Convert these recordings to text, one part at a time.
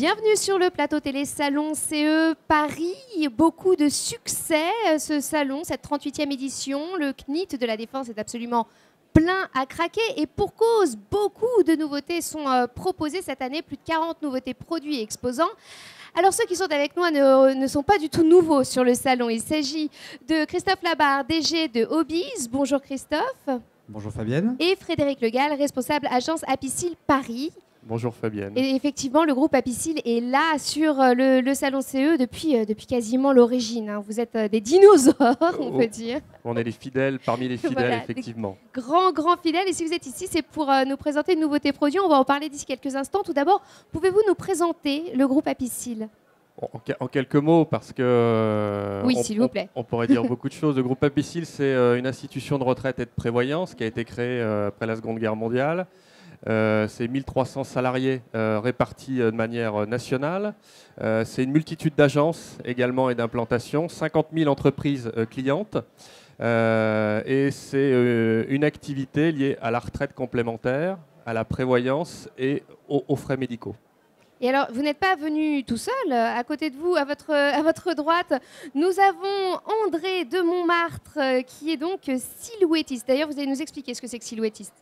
Bienvenue sur le plateau télé Salon CE Paris. Beaucoup de succès ce salon, cette 38e édition. Le CNIT de la Défense est absolument plein à craquer et pour cause, beaucoup de nouveautés sont proposées cette année, plus de 40 nouveautés produits et exposants. Alors ceux qui sont avec nous ne sont pas du tout nouveaux sur le salon. Il s'agit de Christophe Labarre, DG de Hobbies. Bonjour Christophe. Bonjour Fabienne. Et Frédéric Legal, responsable agence Apicil Paris. Bonjour Fabienne. Et effectivement, le groupe Apicil est là sur le salon CE depuis quasiment l'origine. Hein. Vous êtes des dinosaures, on peut dire. On est les fidèles parmi les fidèles, voilà, effectivement. Grands fidèles. Et si vous êtes ici, c'est pour nous présenter une nouveauté produit. On va en parler d'ici quelques instants. Tout d'abord, pouvez-vous nous présenter le groupe Apicil ? En quelques mots, parce que oui, s'il vous plaît. On pourrait dire beaucoup de choses. Le groupe Apicil, c'est une institution de retraite et de prévoyance qui a été créée après la Seconde Guerre mondiale. C'est 1300 salariés répartis de manière nationale. C'est une multitude d'agences également et d'implantations, 50 000 entreprises clientes. Et c'est une activité liée à la retraite complémentaire, à la prévoyance et aux frais médicaux. Et alors, vous n'êtes pas venu tout seul. À côté de vous, à votre droite, nous avons André de Montmartre, qui est donc silhouettiste. D'ailleurs, vous allez nous expliquer ce que c'est que silhouettiste.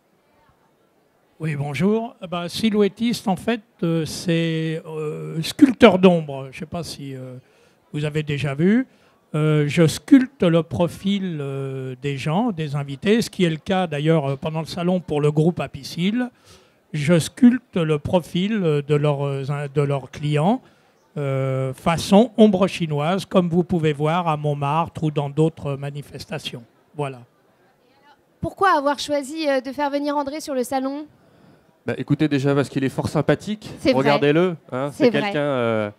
Oui, bonjour. Silhouettiste, en fait, c'est sculpteur d'ombre. Je ne sais pas si vous avez déjà vu. Je sculpte le profil des gens, des invités, ce qui est le cas d'ailleurs pendant le salon pour le groupe Apicil. Je sculpte le profil de leurs clients façon ombre chinoise, comme vous pouvez voir à Montmartre ou dans d'autres manifestations. Voilà. Pourquoi avoir choisi de faire venir André sur le salon ? Écoutez, déjà parce qu'il est fort sympathique. Regardez-le. Hein, c'est quelqu'un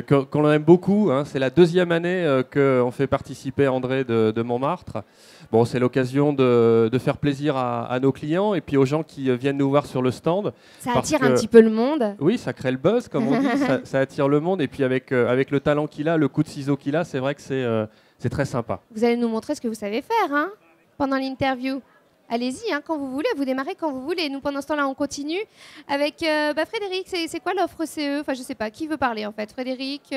qu'on aime beaucoup. Hein. C'est la deuxième année qu'on fait participer André de Montmartre. Bon, c'est l'occasion de faire plaisir à nos clients et puis aux gens qui viennent nous voir sur le stand. Ça attire un petit peu le monde. Oui, ça crée le buzz, comme on dit. ça attire le monde. Et puis avec le talent qu'il a, le coup de ciseau qu'il a, c'est vrai que c'est très sympa. Vous allez nous montrer ce que vous savez faire hein, pendant l'interview. Allez-y, hein, quand vous voulez, vous démarrez quand vous voulez. Nous, pendant ce temps-là, on continue avec Frédéric. C'est quoi l'offre CE ? Enfin, je ne sais pas. Qui veut parler, en fait ? Frédéric,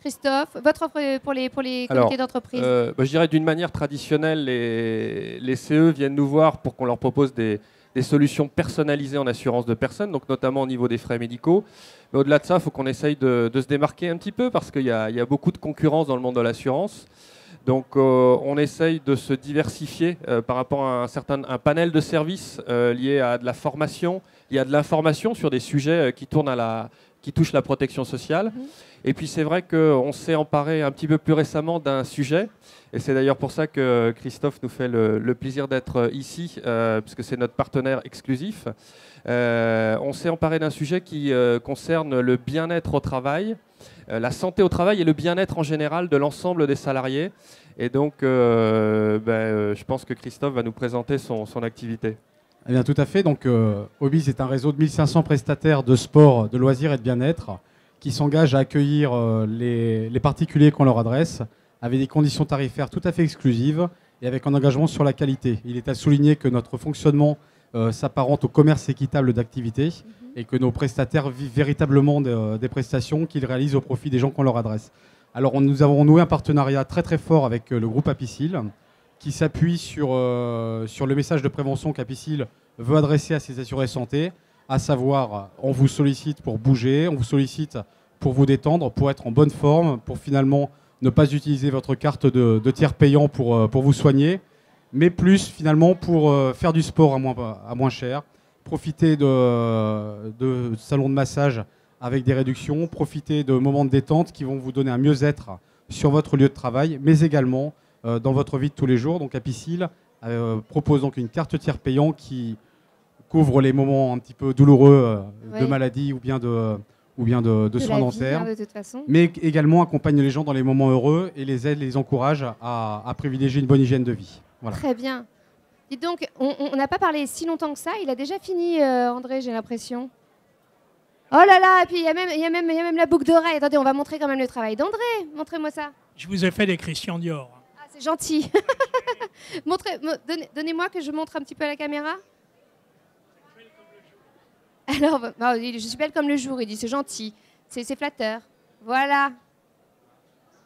Christophe, votre offre pour les comités d'entreprise ? Je dirais d'une manière traditionnelle, les CE viennent nous voir pour qu'on leur propose des solutions personnalisées en assurance de personnes, donc notamment au niveau des frais médicaux. Mais au-delà de ça, il faut qu'on essaye de se démarquer un petit peu parce qu'il y a beaucoup de concurrence dans le monde de l'assurance. Donc on essaye de se diversifier par rapport à un panel de services liés à de la formation, liés à de l'information sur des sujets qui touchent la protection sociale. Et puis c'est vrai qu'on s'est emparé un petit peu plus récemment d'un sujet, et c'est d'ailleurs pour ça que Christophe nous fait le plaisir d'être ici, puisque c'est notre partenaire exclusif. On s'est emparé d'un sujet qui concerne le bien-être au travail, la santé au travail et le bien-être en général de l'ensemble des salariés. Et donc, je pense que Christophe va nous présenter son activité. Eh bien, tout à fait. Donc, Hobbies est un réseau de 1500 prestataires de sport, de loisirs et de bien-être qui s'engagent à accueillir les particuliers qu'on leur adresse avec des conditions tarifaires tout à fait exclusives et avec un engagement sur la qualité. Il est à souligner que notre fonctionnement s'apparente au commerce équitable d'activité et que nos prestataires vivent véritablement des prestations qu'ils réalisent au profit des gens qu'on leur adresse. Alors nous avons noué un partenariat très très fort avec le groupe Apicil qui s'appuie sur le message de prévention qu'Apicil veut adresser à ses assurés santé, à savoir on vous sollicite pour bouger, on vous sollicite pour vous détendre, pour être en bonne forme, pour finalement ne pas utiliser votre carte de tiers payant pour vous soigner, mais plus finalement pour faire du sport à moins cher, profiter de salons de massage avec des réductions, profiter de moments de détente qui vont vous donner un mieux-être sur votre lieu de travail, mais également dans votre vie de tous les jours. Donc Apicil propose donc une carte tiers payant qui couvre les moments un petit peu douloureux de maladie ou bien de soins dentaires, de toute façon. Mais également accompagne les gens dans les moments heureux et les aide, les encourage à privilégier une bonne hygiène de vie. Voilà. Très bien. Et donc, on n'a pas parlé si longtemps que ça. Il a déjà fini, André, j'ai l'impression. Oh là là, et puis il y a même la boucle d'oreille. Attendez, on va montrer quand même le travail d'André. Montrez-moi ça. Je vous ai fait des Christian Dior. Ah, c'est gentil. Donnez-moi que je montre un petit peu à la caméra. Alors, je suis belle comme le jour, il dit, c'est gentil. C'est flatteur. Voilà.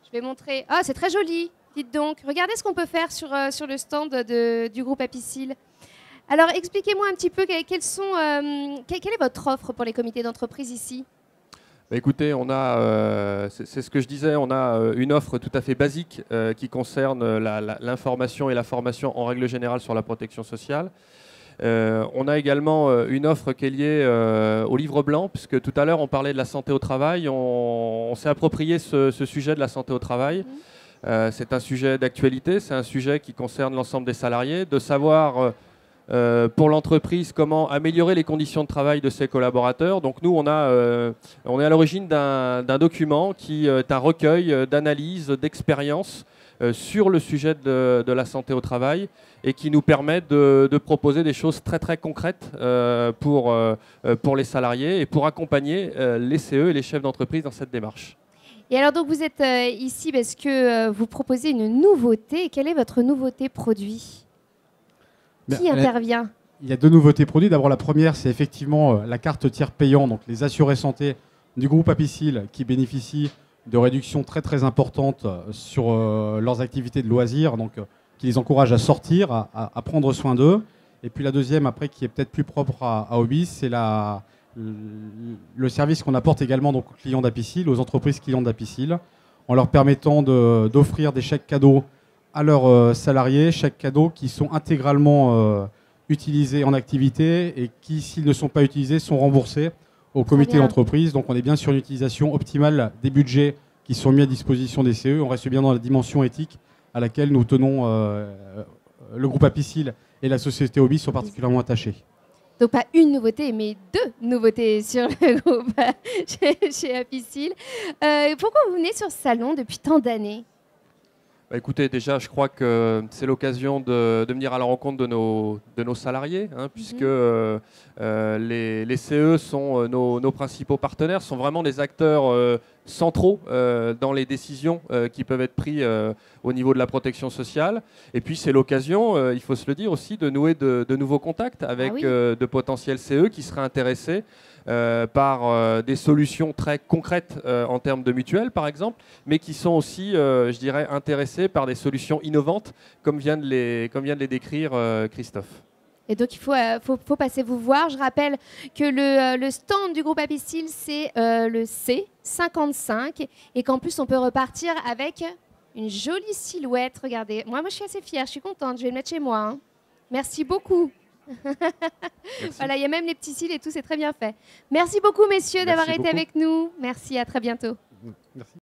Je vais montrer. Ah, c'est très joli. Dites donc. Regardez ce qu'on peut faire sur le stand du groupe Apicil. Alors, expliquez-moi un petit peu quelle est votre offre pour les comités d'entreprise ici? Bah, écoutez, c'est ce que je disais, on a une offre tout à fait basique qui concerne l'information et la formation en règle générale sur la protection sociale. On a également une offre qui est liée au livre blanc, puisque tout à l'heure on parlait de la santé au travail, on s'est approprié ce sujet de la santé au travail. C'est un sujet d'actualité, c'est un sujet qui concerne l'ensemble des salariés, de savoir pour l'entreprise comment améliorer les conditions de travail de ses collaborateurs. Donc nous, on est à l'origine d'un document qui est un recueil d'analyses, d'expériences sur le sujet de la santé au travail et qui nous permet de proposer des choses très très concrètes pour les salariés et pour accompagner les CE et les chefs d'entreprise dans cette démarche. Et alors donc vous êtes ici parce que vous proposez une nouveauté. Quelle est votre nouveauté produit? Qui intervient? Il y a deux nouveautés produits. D'abord, la première, c'est effectivement la carte tiers payant, donc les assurés santé du groupe Apicil qui bénéficient de réductions très très importantes sur leurs activités de loisirs, donc qui les encouragent à sortir, à prendre soin d'eux. Et puis la deuxième, après, qui est peut-être plus propre à Obis, c'est le service qu'on apporte également donc, aux clients d'Apicil, aux entreprises clientes d'Apicil, en leur permettant d'offrir des chèques cadeaux à leurs salariés, chèques cadeaux qui sont intégralement utilisés en activité et qui, s'ils ne sont pas utilisés, sont remboursés au comité d'entreprise. Donc on est bien sur une utilisation optimale des budgets qui sont mis à disposition des CE. On reste bien dans la dimension éthique à laquelle nous tenons, le groupe Apicil et la société Obis sont particulièrement attachés. Donc pas une nouveauté, mais deux nouveautés sur le groupe chez Apicil. Pourquoi vous venez sur ce salon depuis tant d'années? Bah écoutez, déjà, je crois que c'est l'occasion de venir à la rencontre de nos salariés, hein, puisque les CE sont nos principaux partenaires, sont vraiment des acteurs centraux dans les décisions qui peuvent être prises au niveau de la protection sociale. Et puis, c'est l'occasion, il faut se le dire aussi, de nouer de nouveaux contacts avec de potentiels CE qui seraient intéressés par des solutions très concrètes en termes de mutuelles, par exemple, mais qui sont aussi, je dirais, intéressés par des solutions innovantes, comme vient de les décrire Christophe. Et donc, il faut passer vous voir. Je rappelle que le stand du groupe Apicil, c'est le C55 et qu'en plus, on peut repartir avec une jolie silhouette. Regardez, moi, je suis assez fière, je suis contente. Je vais le mettre chez moi. Hein. Merci beaucoup. Voilà, il y a même les petits cils et tout, c'est très bien fait. Merci beaucoup, messieurs, d'avoir été avec nous. Merci, à très bientôt. Merci.